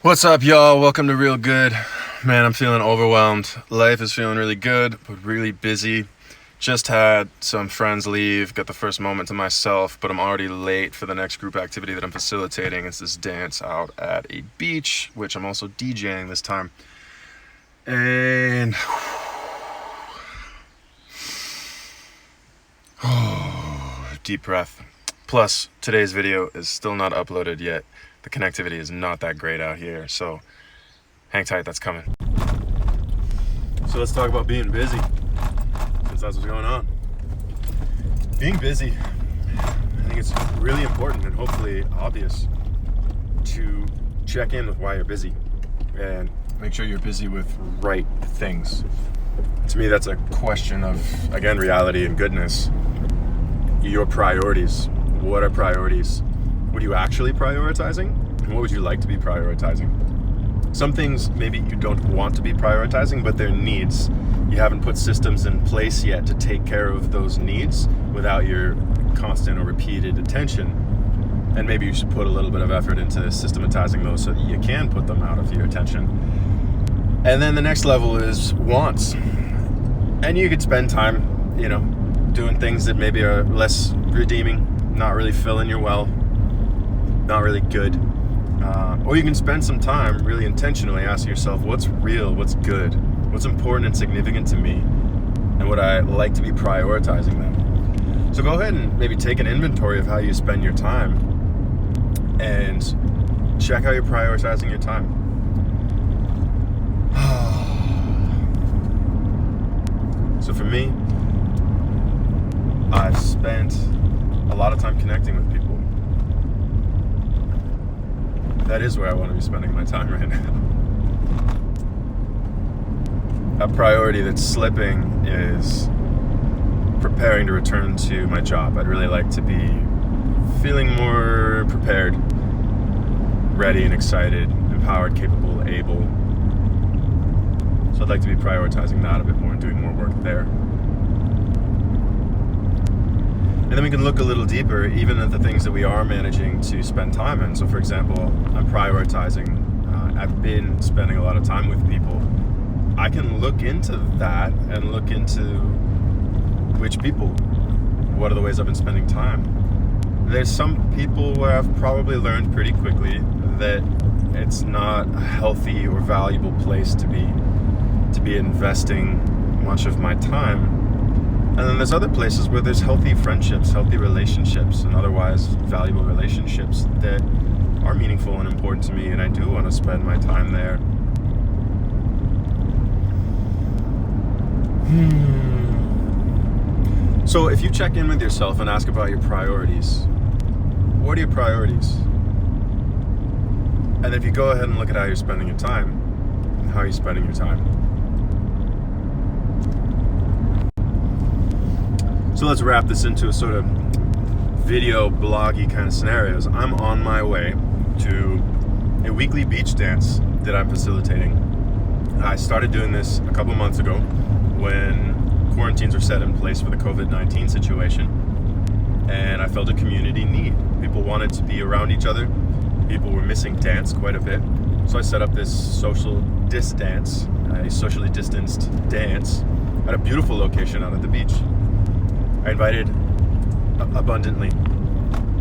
What's up, y'all? Welcome to Real Good. Man, I'm feeling overwhelmed. Life is feeling really good, but really busy. Just had some friends leave, got the first moment to myself, but I'm already late for the next group activity that I'm facilitating. It's this dance out at a beach, which I'm also DJing this time. And deep breath. Plus, today's video is still not uploaded yet. The connectivity is not that great out here, so hang tight, that's coming. So let's talk about being busy, since that's what's going on. Being busy, I think it's really important and hopefully obvious to check in with why you're busy and make sure you're busy with right things. To me, that's a question of, again, reality and goodness. Your priorities. What are priorities? What are you actually prioritizing? And what would you like to be prioritizing? Some things maybe you don't want to be prioritizing, but they're needs. You haven't put systems in place yet to take care of those needs without your constant or repeated attention. And maybe you should put a little bit of effort into systematizing those so that you can put them out of your attention. And then the next level is wants. And you could spend time, doing things that maybe are less redeeming, not really filling your well, not really good. Or you can spend some time really intentionally asking yourself, what's real, what's good, what's important and significant to me, and would I like to be prioritizing them? So go ahead and maybe take an inventory of how you spend your time and check how you're prioritizing your time. So for me, I've spent a lot of time connecting with people. That is where I want to be spending my time right now. A priority that's slipping is preparing to return to my job. I'd really like to be feeling more prepared, ready and excited, empowered, capable, able. So I'd like to be prioritizing that a bit more and doing more work there. And then we can look a little deeper, even at the things that we are managing to spend time in. So for example, I'm prioritizing, I've been spending a lot of time with people. I can look into that and look into which people, what are the ways I've been spending time. There's some people where I've probably learned pretty quickly that it's not a healthy or valuable place to be investing much of my time. And then there's other places where there's healthy friendships, healthy relationships, and otherwise valuable relationships that are meaningful and important to me, and I do want to spend my time there. So if you check in with yourself and ask about your priorities, what are your priorities? And if you go ahead and look at how you're spending your time, how are you spending your time? So let's wrap this into a sort of video bloggy kind of scenarios. I'm on my way to a weekly beach dance that I'm facilitating. I started doing this a couple months ago when quarantines were set in place for the COVID-19 situation, and I felt a community need. People wanted to be around each other. People were missing dance quite a bit. So I set up this social distance, a socially distanced dance at a beautiful location out at the beach. I invited abundantly.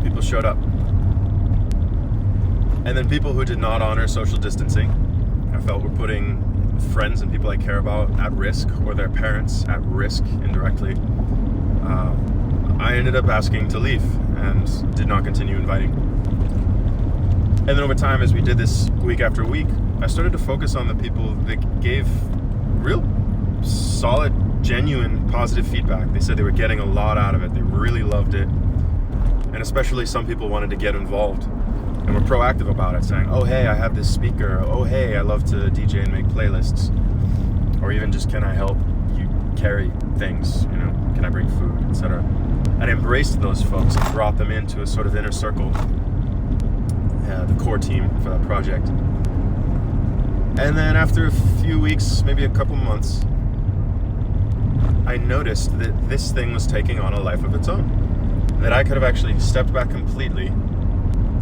People showed up. And then people who did not honor social distancing, I felt were putting friends and people I care about at risk, or their parents at risk indirectly. I ended up asking to leave and did not continue inviting. And then over time, as we did this week after week, I started to focus on the people that gave real solid, genuine, positive feedback. They said they were getting a lot out of it. They really loved it. And especially some people wanted to get involved and were proactive about it, saying, oh, hey, I have this speaker. Oh, hey, I love to DJ and make playlists. Or even just, can I help you carry things? Can I bring food, etc. And I embraced those folks and brought them into a sort of inner circle, the core team for that project. And then after a few weeks, maybe a couple months, I noticed that this thing was taking on a life of its own. That I could have actually stepped back completely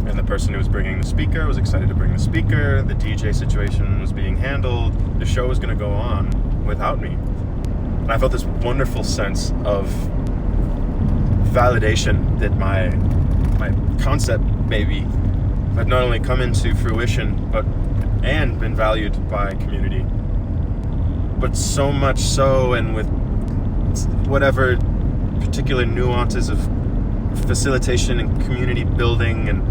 And the person who was bringing the speaker was excited to bring the speaker. The DJ situation was being handled. The show was going to go on without me. And I felt this wonderful sense of validation that my concept maybe had not only come into fruition and been valued by community, but so much so, and with whatever particular nuances of facilitation and community building and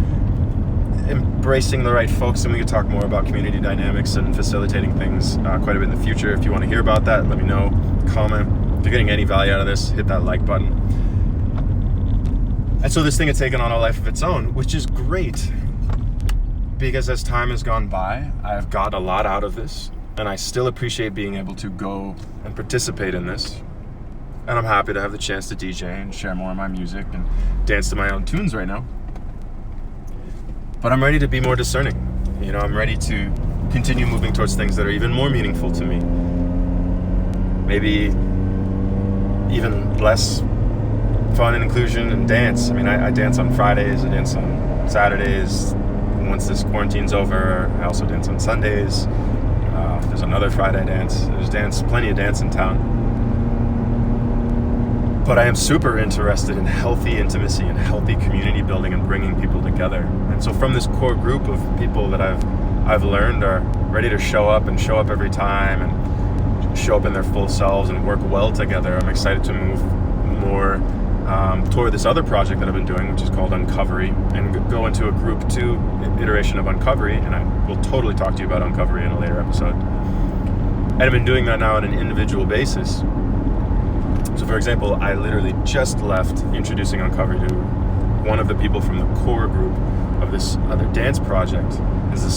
embracing the right folks. And we could talk more about community dynamics and facilitating things quite a bit in the future. If you want to hear about that, let me know. Comment. If you're getting any value out of this, hit that like button. And so this thing had taken on a life of its own, which is great, because as time has gone by, I've got a lot out of this, and I still appreciate being able to go and participate in this. And I'm happy to have the chance to DJ and share more of my music and dance to my own tunes right now. But I'm ready to be more discerning. I'm ready to continue moving towards things that are even more meaningful to me. Maybe even less fun and inclusion and dance. I dance on Fridays, I dance on Saturdays. Once this quarantine's over, I also dance on Sundays. There's another Friday dance. There's plenty of dance in town. But I am super interested in healthy intimacy and healthy community building and bringing people together. And so from this core group of people that I've learned are ready to show up every time and show up in their full selves and work well together, I'm excited to move more toward this other project that I've been doing, which is called Uncovery, and go into a group 2 iteration of Uncovery. And I will totally talk to you about Uncovery in a later episode. And I've been doing that now on an individual basis. So for example, I literally just left introducing Uncovery to one of the people from the core group of this other dance project. There's a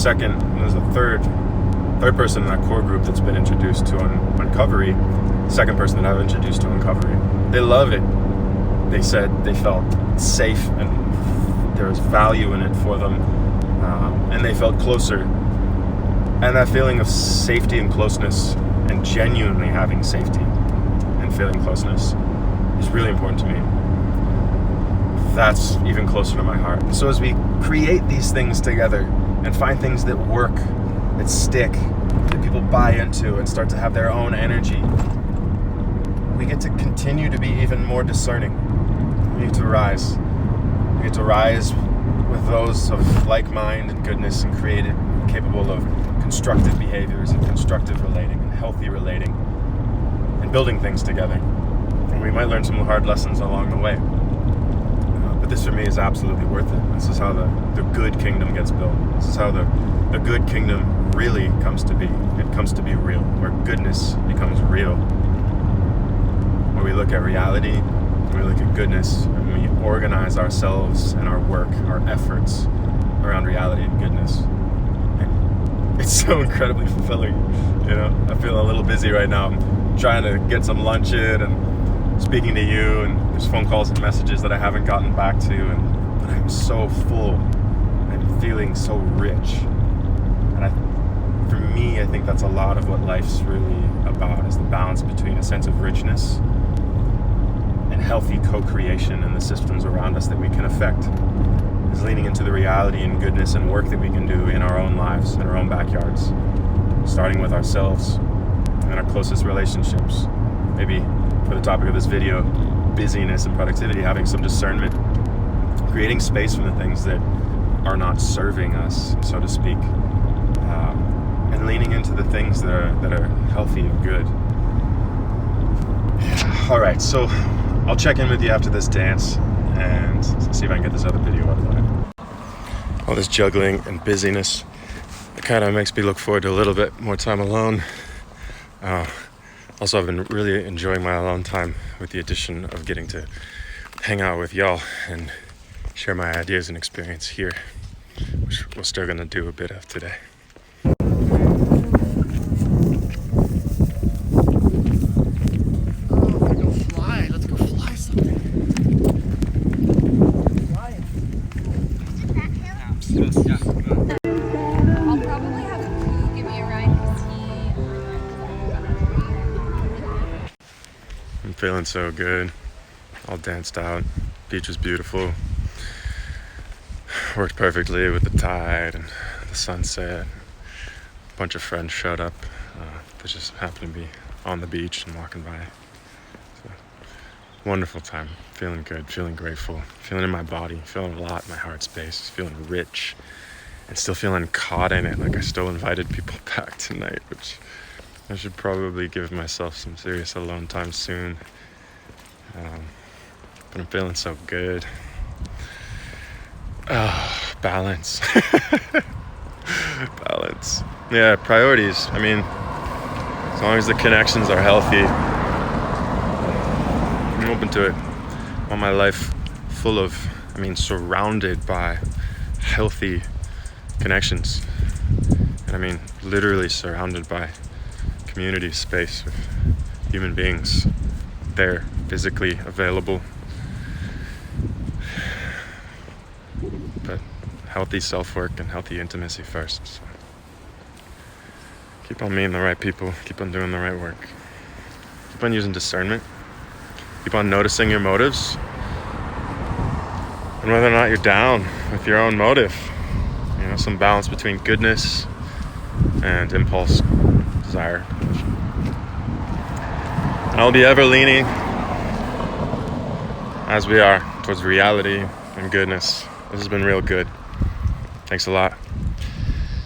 third person in that core group that's been introduced to Uncovery, second person that I've introduced to Uncovery. They love it. They said they felt safe and there was value in it for them, and they felt closer. And that feeling of safety and closeness, and genuinely having safety and feeling closeness, is really important to me. That's even closer to my heart. And so as we create these things together and find things that work, that stick, that people buy into and start to have their own energy, we get to continue to be even more discerning. We get to rise. We get to rise with those of like mind and goodness, and creative, capable of constructive behaviors and constructive relating and healthy relating and building things together. And we might learn some hard lessons along the way. But this for me is absolutely worth it. This is how the good kingdom gets built. This is how the good kingdom really comes to be. It comes to be real, where goodness becomes real. Where we look at reality, we look at goodness, and we organize ourselves and our work, our efforts around reality and goodness. And it's so incredibly fulfilling. I feel a little busy right now. I'm trying to get some lunch in and speaking to you, and there's phone calls and messages that I haven't gotten back to, but I'm so full. I'm feeling so rich. And for me, I think that's a lot of what life's really about, is the balance between a sense of richness and healthy co-creation in the systems around us that we can affect. Is leaning into the reality and goodness and work that we can do in our own lives, in our own backyards, starting with ourselves and our closest relationships. Maybe for the topic of this video, busyness and productivity, having some discernment, creating space from the things that are not serving us, so to speak, and leaning into the things that are healthy and good. All right, so I'll check in with you after this dance and see if I can get this other video out of the way. All this juggling and busyness, it kind of makes me look forward to a little bit more time alone. Also, I've been really enjoying my alone time with the addition of getting to hang out with y'all and share my ideas and experience here, which we're still going to do a bit of today. Let's go fly something. Yeah. I'll probably have Pooh give me a ride because I'm feeling so good. All danced out. Beach was beautiful. Worked perfectly with the tide and the sunset. A bunch of friends showed up. They just happened to be on the beach and walking by. So, wonderful time. Feeling good, feeling grateful, feeling in my body, feeling a lot in my heart space, feeling rich, and still feeling caught in it. Like I still invited people back tonight, which I should probably give myself some serious alone time soon. But I'm feeling so good. Oh, balance. Balance. Yeah, priorities. I mean, as long as the connections are healthy, I'm open to it. I want my life full of, surrounded by healthy connections. And I mean, literally surrounded by community space with human beings there, physically available. But healthy self-work and healthy intimacy first. So keep on meeting the right people, keep on doing the right work. Keep on using discernment. Keep on noticing your motives. And whether or not you're down with your own motive. Some balance between goodness and impulse, desire. And I'll be ever leaning, as we are, towards reality and goodness. This has been real good. Thanks a lot.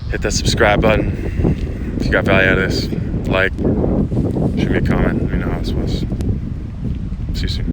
Hit that subscribe button if you got value out of this. Like, shoot me a comment. Let me know how this was. See you soon.